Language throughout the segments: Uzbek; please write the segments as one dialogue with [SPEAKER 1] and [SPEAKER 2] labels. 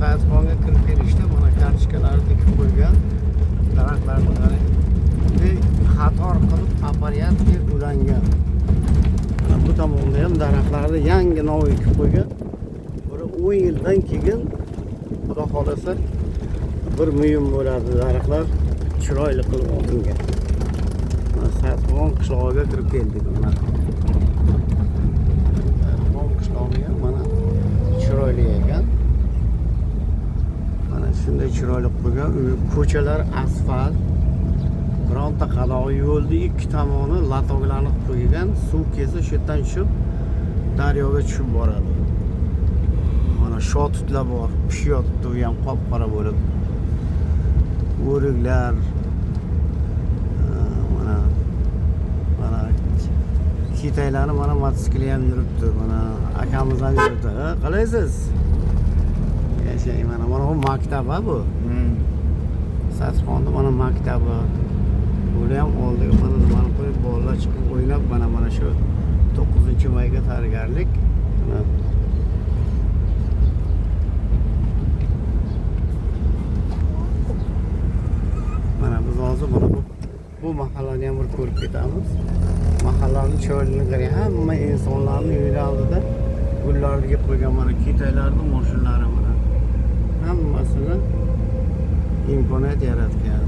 [SPEAKER 1] Saidxonga kirib kelishda mana kartochkalarni dikib qo'ygan daraxtlarni qarang. Ve qator qilib aparyatga ulangan. Mana bu tomonda ham daraxtlarni yangi nov ekib qo'ygan. Bir 10 yildan keyin xudo xolasa bir muyum bo'ladi daraxtlar chiroyli qilib olingan. Mana Saidxon qishlog'iga kirib keldik. Mana Saidxon qishlog'i ham mana chiroyli ekan. Mana shunday chiroyli qo'ygan. Ko'chalar asfalt. Bironta qadog'i yo'lni ikki tomoni latoklarni qo'ygan. Suv kelsa shu yerdan tushib daryoga tushib boradi. Mana shotutlar bor, pishyapti, u ham qop-qora bo'lib. O'riklar mana kitaylarni mana motosikli ham yuribdi. Mana akamiz ham yuribdi. Qalaysiz? Yashang mana bu maktab bu. Saidxonda mana maktabi. Bular ham oldiga mana nimani qo'yib bolalar chiqib o'ynab mana shu 9-mayga tayyorgarlik. Mana biz hozir mana bu mahallani ham bir ko'rib ketamiz. Mahallaning chiroyligini qarang, hamma insonlarning uyi oldida gullarga qo'ygan mana kitaylarning mashinalari mana. Hammasini imkoniyat yaratgan.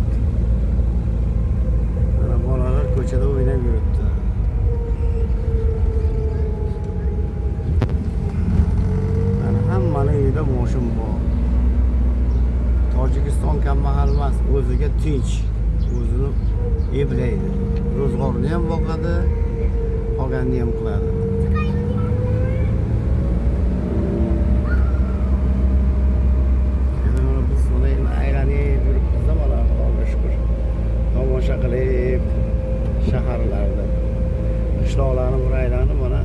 [SPEAKER 1] Mana bolalar ko'chada o'ynab yuribdi. Mana hammaning uyida mashin bor. Tojikiston kambag'al emas, o'ziga tinch, o'zini eblaydi. Ro'zg'orni ham boqadi, qolganini ham qiladi. Mana biz buni endi aylanib yuribmiz, mana Xudoga shukr. Tomosha qilib shaharlarda, qishloqlarni bir aylanib mana